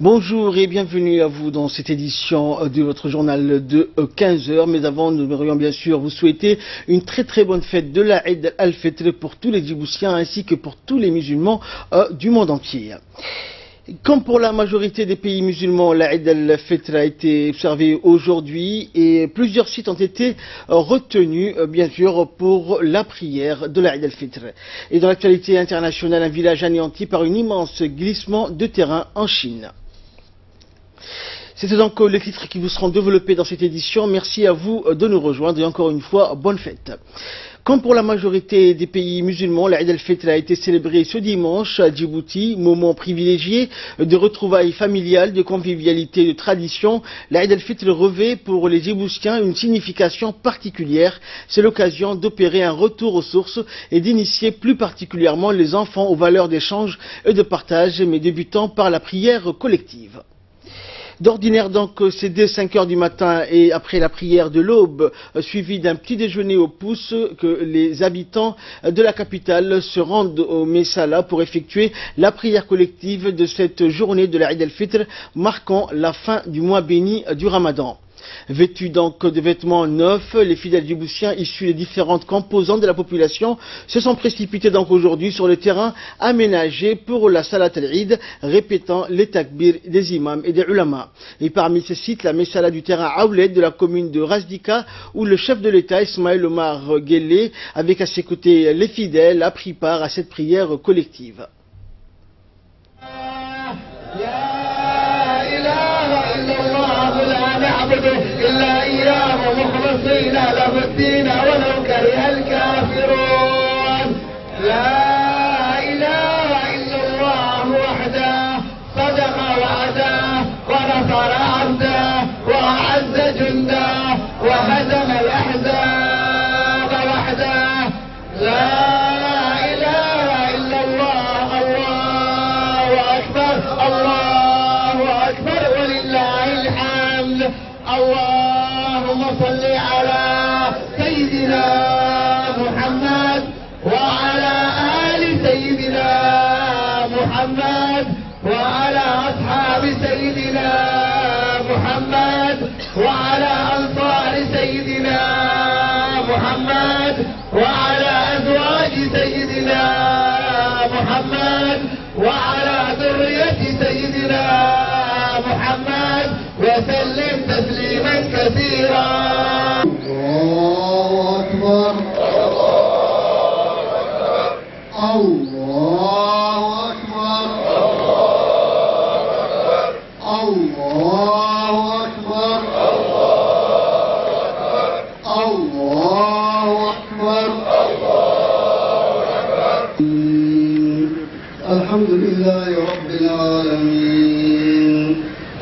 Bonjour et bienvenue à vous dans cette édition de votre journal de 15 heures. Mais avant, nous aimerions bien sûr vous souhaiter une très bonne fête de la Eid al-Fitr pour tous les Djiboutiens ainsi que pour tous les musulmans du monde entier. Comme pour la majorité des pays musulmans, la Eid al-Fitr a été observée aujourd'hui et plusieurs sites ont été retenus, bien sûr, pour la prière de la Eid al-Fitr. Et dans l'actualité internationale, un village anéanti par un immense glissement de terrain en Chine. C'est donc les titres qui vous seront développés dans cette édition. Merci à vous de nous rejoindre et encore une fois, bonne fête. Comme pour la majorité des pays musulmans, la Eid al-Fitr a été célébrée ce dimanche à Djibouti, moment privilégié de retrouvailles familiales, de convivialité, de tradition. La Eid al-Fitr revêt pour les Djiboutiens une signification particulière. C'est l'occasion d'opérer un retour aux sources et d'initier plus particulièrement les enfants aux valeurs d'échange et de partage, mais débutant par la prière collective. D'ordinaire donc, c'est dès 5 heures du matin et après la prière de l'aube, suivi d'un petit déjeuner au pouce, que les habitants de la capitale se rendent au Messala pour effectuer la prière collective de cette journée de la Eid al-Fitr, marquant la fin du mois béni du Ramadan. Vêtus donc de vêtements neufs, les fidèles djiboutiens issus des différentes composantes de la population se sont précipités donc aujourd'hui sur le terrain aménagé pour la Salat al-Eid, répétant les takbirs des imams et des ulama. Et parmi ces sites, la Messala du terrain Aoulet de la commune de Razdika, où le chef de l'État, Ismaël Omar Guelleh, avec à ses côtés les fidèles, a pris part à cette prière collective. إلا إياه مخلصين له الدين ولو كره الكافرون لا إله إلا الله وحده صدق وعده ونصر عبده وأعز جنده وهزم الأحزاب وحده لا إله إلا الله الله أكبر الله أكبر ولله الحمد اللهم صل على سيدنا محمد وعلى آل سيدنا محمد وعلى أصحاب سيدنا محمد وعلى أنصار سيدنا محمد وعلى أزواج سيدنا محمد وعلى ذرية سيدنا محمد وسلم تسليما كثيرا. الله أكبر الله أكبر الله أكبر الله أكبر. الحمد لله رب العالمين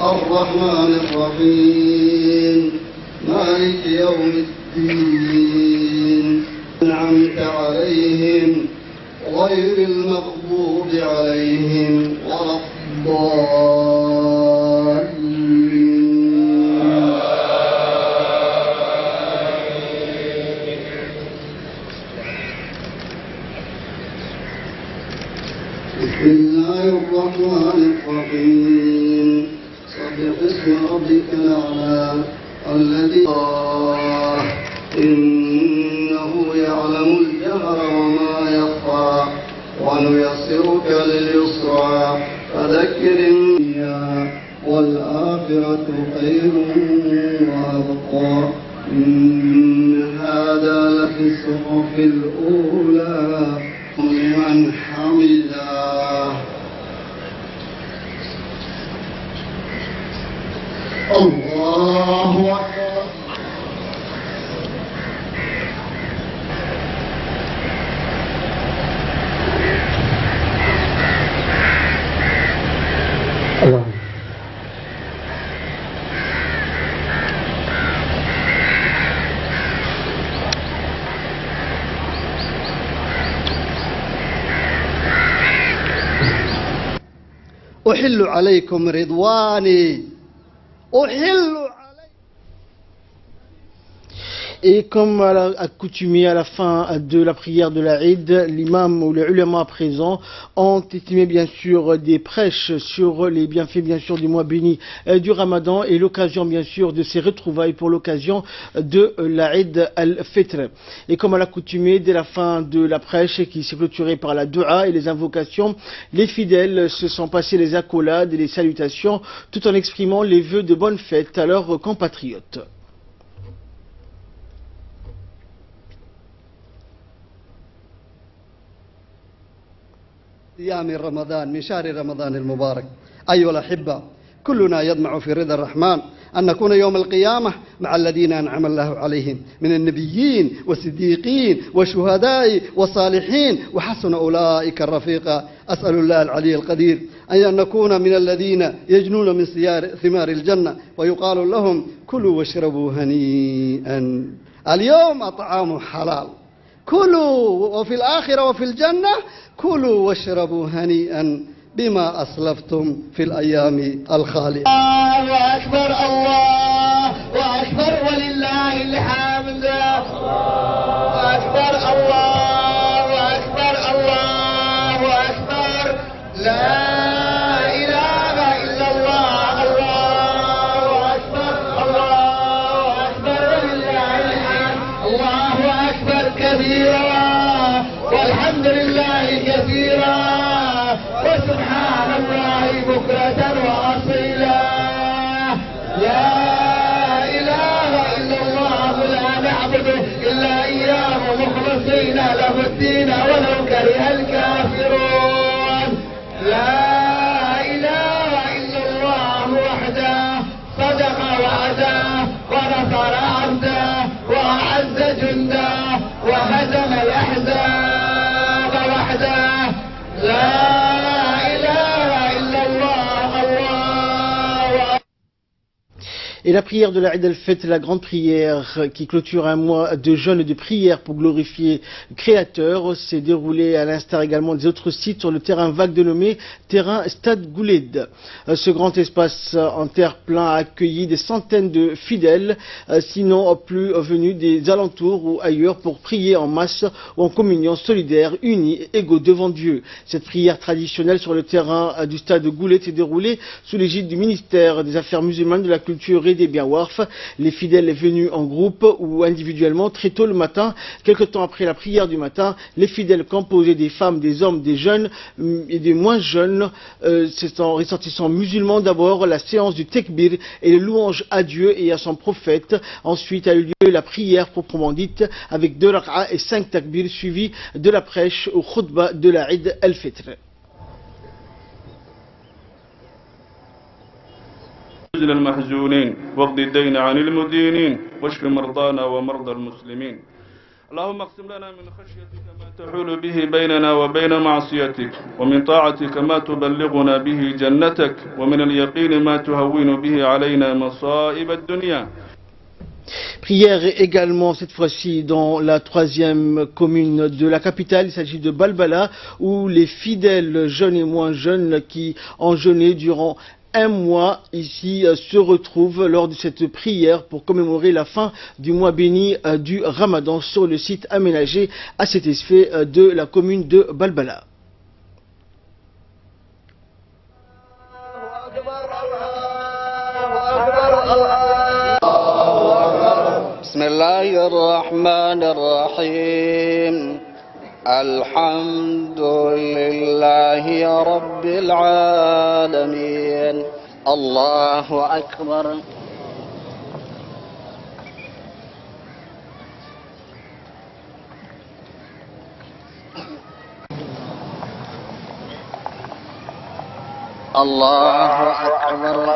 الرحمن الرحيم مالك يوم الدين أنعمت عليهم غير المغضوب عليهم ولا الضالين. بسم الله الرحمن الرحيم سبح اسم ربك الأعلى الذي إنه يعلم الجهر وما يخفى ونيسرك لليسرى فذكر الدنيا والآخرة خير وأبقى إن هذا لفي الصحف الأولى لمن حمده. الله أكبر. الله أحل عليكم رضواني أحل. Et comme à l'accoutumée à la fin de la prière de la Eid, l'imam ou les ulama présents ont estimé bien sûr des prêches sur les bienfaits bien sûr du mois béni du Ramadan et l'occasion bien sûr de ces retrouvailles pour l'occasion de la Eid al-Fitr. Et comme à l'accoutumée, dès la fin de la prêche qui s'est clôturée par la dua et les invocations, les fidèles se sont passés les accolades et les salutations tout en exprimant les vœux de bonne fête à leurs compatriotes. أيام رمضان من شهر رمضان المبارك. أيها الأحبة، كلنا يطمع في رضا الرحمن أن نكون يوم القيامة مع الذين أنعم الله عليهم من النبيين والصديقين والشهداء والصالحين وحسن أولئك الرفيقا. أسأل الله العلي القدير أن نكون من الذين يجنون من ثمار الجنة ويقال لهم كلوا واشربوا هنيئا اليوم الطعام حلال كلوا وفي الآخرة وفي الجنة كلوا واشربوا هنيئا بما أسلفتم في الأيام الخالية. الله أكبر الله أكبر ولله الحمد. الله أكبر الله أكبر الله أكبر لا إله إلا الله. الله أكبر ولله الحمد. الله أكبر كبيرا والحمد لله كثيرا وسبحان الله بكرة وأصيلا. لا إله إلا الله لا نعبد إلا إياه مخلصين له الدين ولو كره الكافرون. لا إله إلا الله وحده صدق وعده ونصر عبده وأعز جنده وهزم الأحزاب وحده. لا Et la prière de la Eid al-Fitr, la grande prière qui clôture un mois de jeûne et de prière pour glorifier le Créateur, s'est déroulée à l'instar également des autres sites sur le terrain vague dénommé terrain Stade Gouled. Ce grand espace en terre plein a accueilli des centaines de fidèles, sinon plus venus des alentours ou ailleurs pour prier en masse ou en communion solidaire, unis et égaux devant Dieu. Cette prière traditionnelle sur le terrain du Stade Gouled s'est déroulée sous l'égide du ministère des Affaires musulmanes, de la Culture et des biens Warf. Les fidèles venus en groupe ou individuellement très tôt le matin. Quelque temps après la prière du matin, les fidèles composés des femmes, des hommes, des jeunes et des moins jeunes, c'est en ressortissant musulmans d'abord la séance du tekbir et les louanges à Dieu et à son prophète. Ensuite a eu lieu la prière proprement dite avec 2 rak'a et 5 takbirs suivis de la prêche au khutbah de la Eid al-Fitr. المحزونين واقض الدين عن المدينين واشف مرضانا ومرضى المسلمين. اللهم اقسم لنا من خشيتك ما تحول به بيننا وبين معصيتك ومن طاعتك ما تبلغنا به جنتك ومن اليقين ما تهون به علينا مصائب الدنيا. Prière également cette fois-ci dans la 3e commune de la capitale. Il s'agit de Balbala où les fidèles jeunes et moins jeunes qui ont jeûné durant un mois ici se retrouvent lors de cette prière pour commémorer la fin du mois béni du Ramadan sur le site aménagé à cet effet de la commune de Balbala. Bismillahirrahmanirrahim. الحمد لله رب العالمين. الله أكبر. الله أكبر.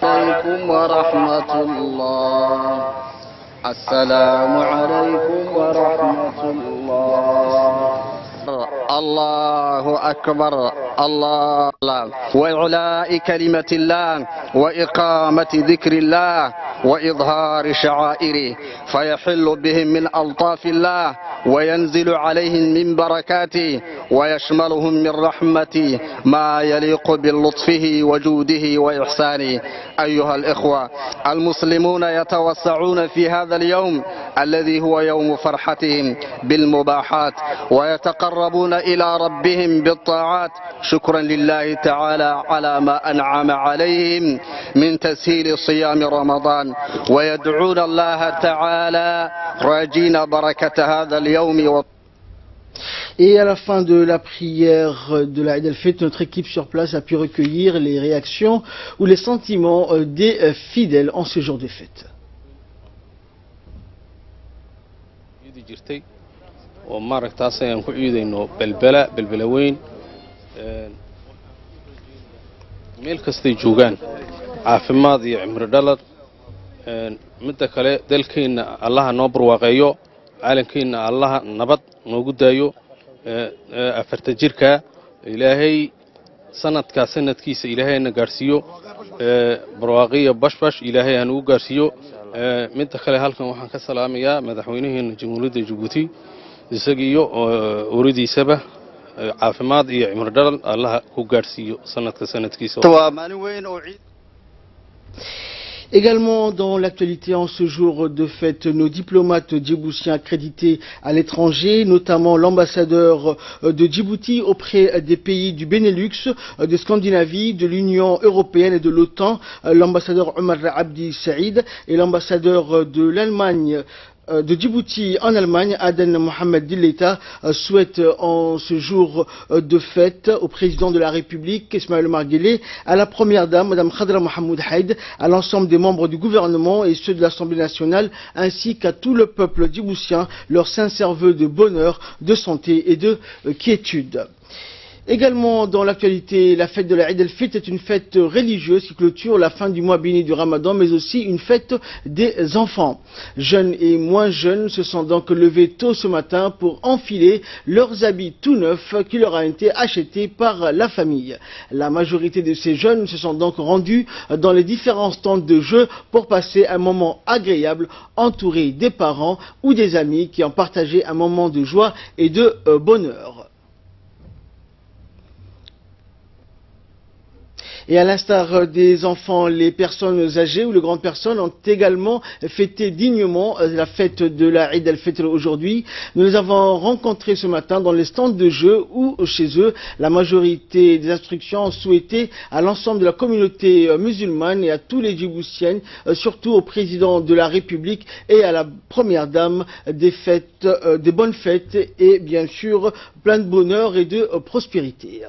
عليكم ورحمة الله. السلام عليكم ورحمة الله. الله أكبر. الله وإعلاء كلمة الله وإقامة ذكر الله وإظهار شعائره فيحل بهم من ألطاف الله وينزل عليهم من بركاته ويشملهم من رحمته ما يليق بلطفه وجوده وإحسانه. أيها الإخوة المسلمون يتوسعون في هذا اليوم الذي هو يوم فرحتهم بالمباحات ويتقربون إلى ربهم بالطاعات شكرا لله تعالى على ما أنعم عليهم من تسهيل صيام رمضان ويدعون الله تعالى راجين بركة هذا اليوم. Et à la fin de la prière de la Eid al-Fitr, notre équipe sur place a pu recueillir les réactions ou les sentiments des fidèles en ce jour de fête. meel kastay joogaan caafimaad iyo cimri dhalad midda kale dalkeenna allaha noo barwaaqeeyo caalamkeenna allaha nabad noogu daayo afarta jirka ilaahay sanadka sanadkiisa ilaahayna gaarsiiyo barwaaqiyo bashbash ilaahay aan ugu gaarsiiyo midda kale halkan waxaan ka salaamayaa madaxweynaheena jamhuuriyadda Djibouti isagiyo uradiisaba caafimaad iyo cimri dhalad allaha ku gaarsiiyo sanadka sanadkiisa. Également dans l'actualité en ce jour de fête, nos diplomates djiboutiens accrédités à l'étranger, notamment l'ambassadeur de Djibouti auprès des pays du Benelux, de Scandinavie, de l'Union européenne et de l'OTAN, l'ambassadeur Omar Abdi Saïd et l'ambassadeur de l'Allemagne de Djibouti en Allemagne, Aden Mohamed Dilleta, souhaite en ce jour de fête au président de la République, Ismaël Omar Guelleh, à la première dame, Madame Khadra Mohamed Haïd, à l'ensemble des membres du gouvernement et ceux de l'Assemblée nationale, ainsi qu'à tout le peuple djiboutien, leurs sincères vœux de bonheur, de santé et de quiétude. Également dans l'actualité, la fête de la Eid al-Fitr est une fête religieuse qui clôture la fin du mois béni du Ramadan, mais aussi une fête des enfants. Jeunes et moins jeunes se sont donc levés tôt ce matin pour enfiler leurs habits tout neufs qui leur ont été achetés par la famille. La majorité de ces jeunes se sont donc rendus dans les différents stands de jeux pour passer un moment agréable entourés des parents ou des amis qui ont partagé un moment de joie et de bonheur. Et à l'instar des enfants, les personnes âgées ou les grandes personnes ont également fêté dignement la fête de la Eid al-Fitr aujourd'hui. Nous les avons rencontrés ce matin dans les stands de jeux ou chez eux. La majorité des instructions ont souhaité à l'ensemble de la communauté musulmane et à tous les Djiboutiennes, surtout au président de la République et à la première dame, des fêtes, des bonnes fêtes et bien sûr plein de bonheur et de prospérité.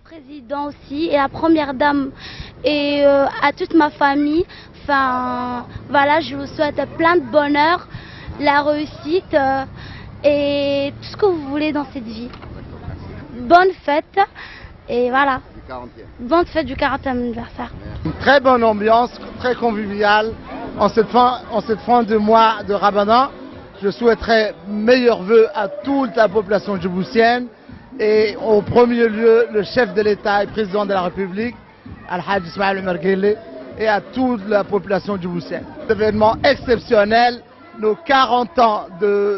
Président aussi et à première dame et à toute ma famille. Enfin, voilà, je vous souhaite plein de bonheur, la réussite et tout ce que vous voulez dans cette vie. Bonne fête et voilà. Bonne fête du 40e anniversaire. Une très bonne ambiance, très conviviale en cette fin de mois de Ramadan. Je souhaiterais meilleurs vœux à toute la population djiboutienne. Et au premier lieu, le chef de l'État et président de la République, Al-Hajj Ismaël Omar Guelleh, et à toute la population djiboutienne. Un événement exceptionnel, nos 40 ans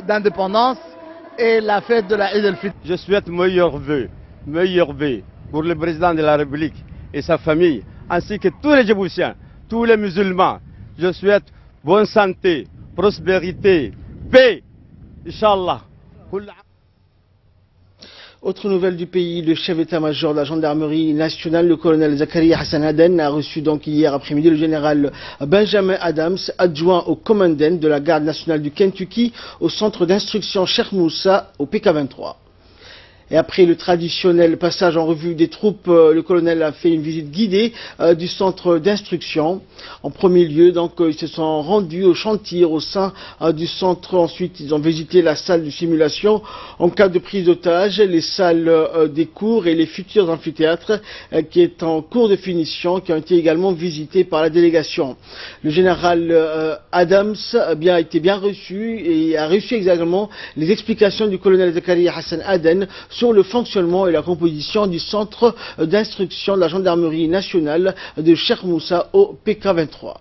d'indépendance et la fête de la Eid al-Fitr. Je souhaite meilleurs vœux pour le président de la République et sa famille, ainsi que tous les Djiboutiens, tous les musulmans. Je souhaite bonne santé, prospérité, paix, Inch'Allah. Autre nouvelle du pays, le chef d'état-major de la gendarmerie nationale, le colonel Zakaria Hassan Aden, a reçu donc hier après-midi le général Benjamin Adams, adjoint au commandant de la garde nationale du Kentucky, au centre d'instruction Cheikh Moussa, au PK23. Et après le traditionnel passage en revue des troupes, le colonel a fait une visite guidée du centre d'instruction. En premier lieu, donc, ils se sont rendus au chantier au sein du centre. Ensuite, ils ont visité la salle de simulation en cas de prise d'otage, les salles des cours et les futurs amphithéâtres qui est en cours de finition, qui ont été également visités par la délégation. Le général Adams a été bien reçu et a reçu également les explications du colonel Zakaria Hassan Aden sur le fonctionnement et la composition du centre d'instruction de la gendarmerie nationale de Cheikh Moussa au PK23.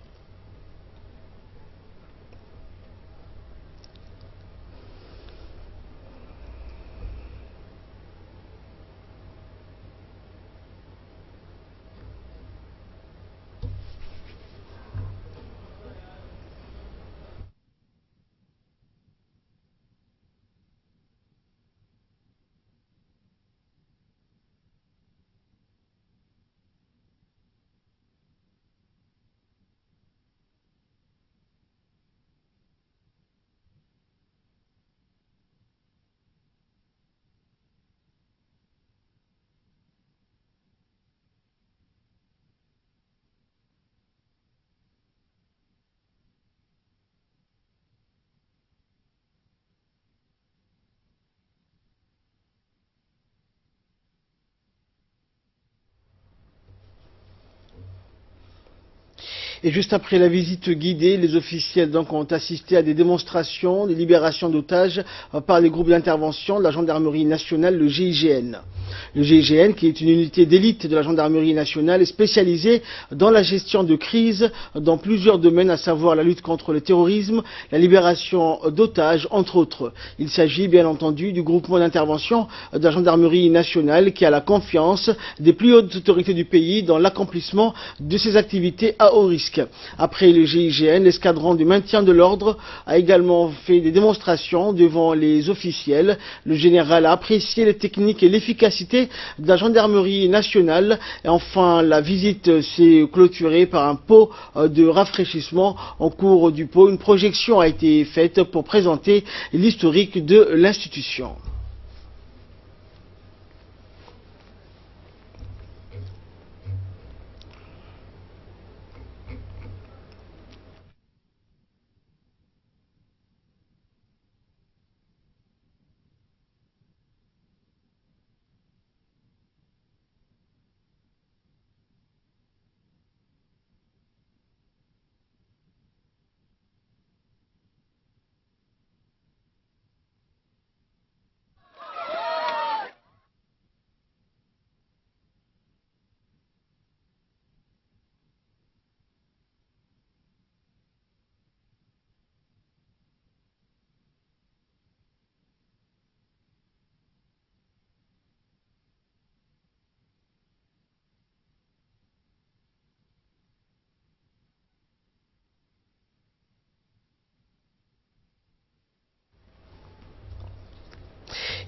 Et juste après la visite guidée, les officiels donc ont assisté à des démonstrations, des libérations d'otages par les groupes d'intervention de la gendarmerie nationale, le GIGN. Le GIGN, qui est une unité d'élite de la gendarmerie nationale, est spécialisée dans la gestion de crise dans plusieurs domaines, à savoir la lutte contre le terrorisme, la libération d'otages, entre autres. Il s'agit bien entendu du groupement d'intervention de la gendarmerie nationale qui a la confiance des plus hautes autorités du pays dans l'accomplissement de ces activités à haut risque. Après le GIGN, l'escadron du maintien de l'ordre a également fait des démonstrations devant les officiels. Le général a apprécié les techniques et l'efficacité de la gendarmerie nationale. Et enfin, la visite s'est clôturée par un pot de rafraîchissement. En cours du pot, une projection a été faite pour présenter l'historique de l'institution.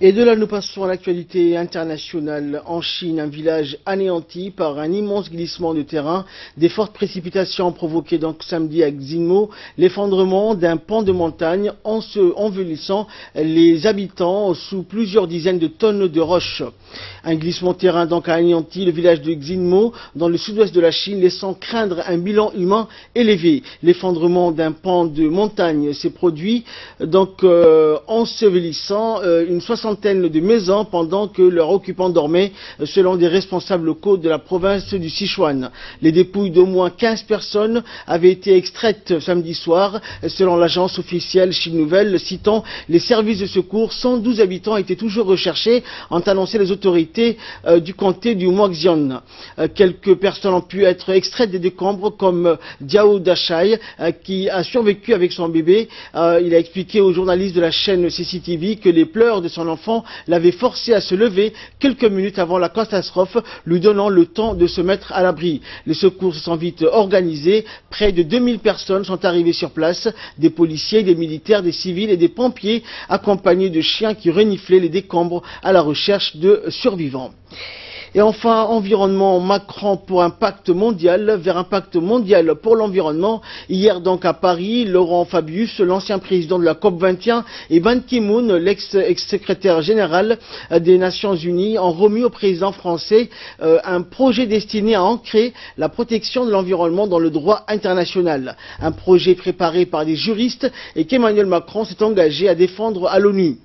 Et de là, nous passons à l'actualité internationale. En Chine, un village anéanti par un immense glissement de terrain. Des fortes précipitations ont provoqué donc samedi à Xinmo l'effondrement d'un pan de montagne envahissant les habitants sous plusieurs dizaines de tonnes de roches. Un glissement de terrain donc a anéanti le village de Xinmo dans le sud-ouest de la Chine, laissant craindre un bilan humain élevé. L'effondrement d'un pan de montagne s'est produit donc ensevelissant une soixantaine de maisons pendant que leurs occupants dormaient, selon des responsables locaux de la province du Sichuan. Les dépouilles d'au moins 15 personnes avaient été extraites samedi soir, selon l'agence officielle Chine Nouvelle, citant les services de secours. 112 habitants étaient toujours recherchés, ont annoncé les autorités du comté du Muaxian. Quelques personnes ont pu être extraites des décombres, comme Diao Dashai, qui a survécu avec son bébé. Il a expliqué aux journalistes de la chaîne CCTV que les pleurs de son enfant l'avaient forcé à se lever quelques minutes avant la catastrophe, lui donnant le temps de se mettre à l'abri. Les secours se sont vite organisés. Près de 2000 personnes sont arrivées sur place, des policiers, des militaires, des civils et des pompiers, accompagnés de chiens qui reniflaient les décombres à la recherche de survivants. Et enfin, environnement, Macron pour un pacte mondial, vers un pacte mondial pour l'environnement. Hier donc à Paris, Laurent Fabius, l'ancien président de la COP21, et Ban Ki-moon, l'ex-secrétaire général des Nations Unies, ont remis au président français un projet destiné à ancrer la protection de l'environnement dans le droit international. Un projet préparé par des juristes et qu'Emmanuel Macron s'est engagé à défendre à l'ONU.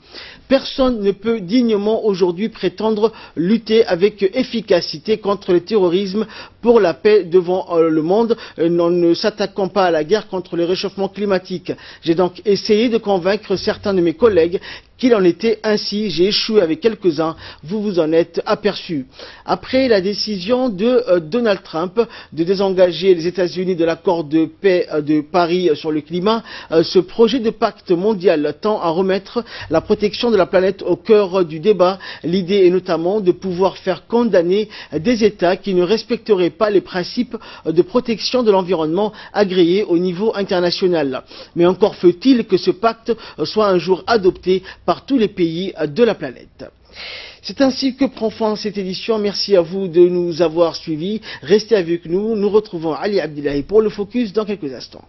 Personne ne peut dignement aujourd'hui prétendre lutter avec efficacité contre le terrorisme pour la paix devant le monde en ne s'attaquant pas à la guerre contre le réchauffement climatique. J'ai donc essayé de convaincre certains de mes collègues qu'il en était ainsi. J'ai échoué avec quelques-uns, vous vous en êtes aperçus. Après la décision de Donald Trump de désengager les États-Unis de l'accord de paix de Paris sur le climat, ce projet de pacte mondial tend à remettre la protection de la planète au cœur du débat. L'idée est notamment de pouvoir faire condamner des États qui ne respecteraient pas les principes de protection de l'environnement agréés au niveau international. Mais encore faut-il que ce pacte soit un jour adopté par tous les pays de la planète. C'est ainsi que prend fin cette édition. Merci à vous de nous avoir suivis. Restez avec nous. Nous retrouvons Ali Abdillahi pour le Focus dans quelques instants.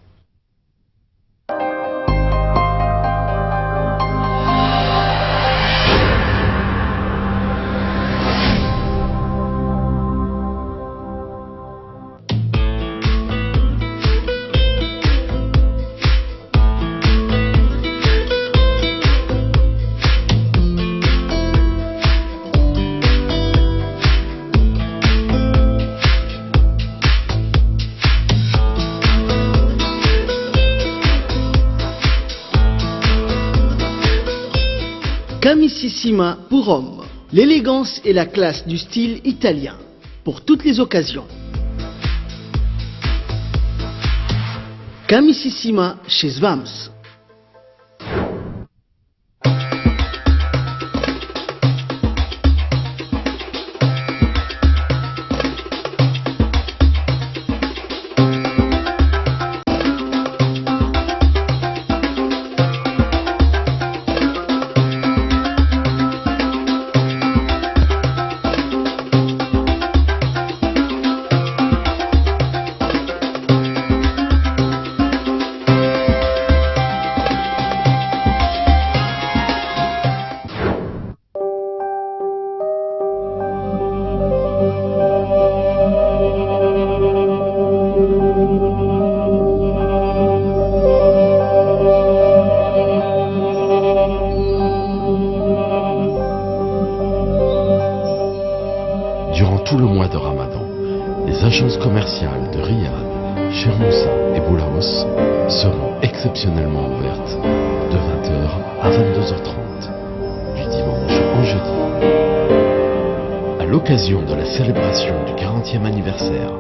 Camississima pour hommes, l'élégance et la classe du style italien, pour toutes les occasions. Camississima chez Svams. Durant tout le mois de Ramadan, les agences commerciales de Riyad, Shermoussa et Boulaos seront exceptionnellement ouvertes de 20h à 22h30, du dimanche au jeudi. À l'occasion de la célébration du 40e anniversaire,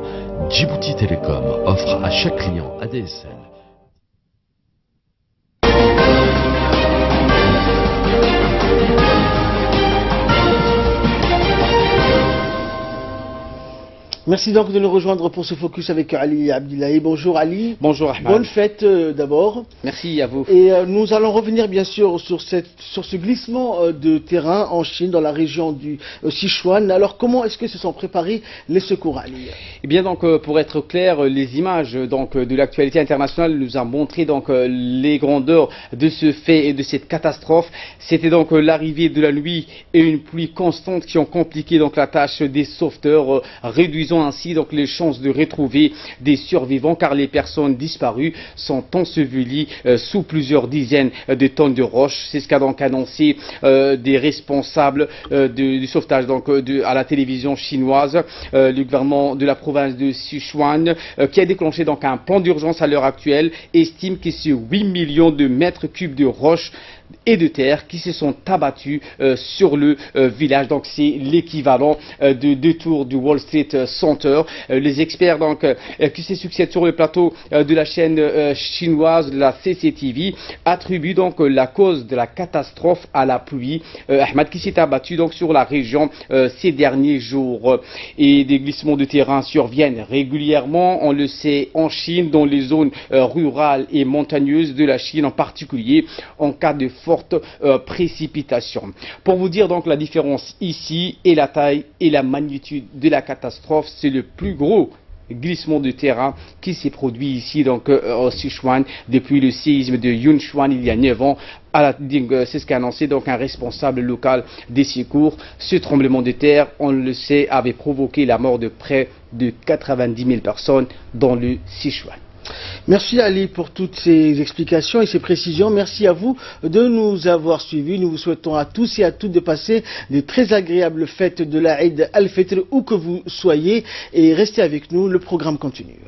Djibouti Telecom offre à chaque client ADSL Merci donc de nous rejoindre pour ce focus avec Ali Abdillahi. Bonjour Ali. Bonjour Ahmed. Bonne fête d'abord. Merci à vous. Et nous allons revenir bien sûr sur ce glissement de terrain en Chine, dans la région du Sichuan. Alors comment est-ce que se sont préparés les secours, Ali? Eh bien donc pour être clair, les images donc de l'actualité internationale nous ont montré donc les grandeurs de ce fait et de cette catastrophe. C'était donc l'arrivée de la nuit et une pluie constante qui ont compliqué donc la tâche des sauveteurs, réduisant ainsi donc les chances de retrouver des survivants, car les personnes disparues sont ensevelies sous plusieurs dizaines de tonnes de roches. C'est ce qu'a donc annoncé des responsables du sauvetage donc à la télévision chinoise. Le gouvernement de la province de Sichuan qui a déclenché donc un plan d'urgence à l'heure actuelle estime que c'est 8 millions de mètres cubes de roches et de terre qui se sont abattus sur le village. Donc c'est l'équivalent de 2 tours du Wall Street Center. Les experts donc qui se succèdent sur le plateau de la chaîne chinoise de la CCTV attribuent donc la cause de la catastrophe à la pluie, Ahmed, qui s'est abattue donc sur la région ces derniers jours. Et des glissements de terrain surviennent régulièrement, on le sait, en Chine, dans les zones rurales et montagneuses de la Chine en particulier, en cas de fortes précipitations. Pour vous dire donc la différence ici et la taille et la magnitude de la catastrophe, c'est le plus gros glissement de terrain qui s'est produit ici donc au Sichuan depuis le séisme de Yunchuan il y a 9 ans. C'est ce qu'a annoncé donc un responsable local des secours. Ce tremblement de terre, on le sait, avait provoqué la mort de près de 90 000 personnes dans le Sichuan. Merci Ali pour toutes ces explications et ces précisions. Merci à vous de nous avoir suivis. Nous vous souhaitons à tous et à toutes de passer des très agréables fêtes de la Eid al-Fitr où que vous soyez et restez avec nous, le programme continue.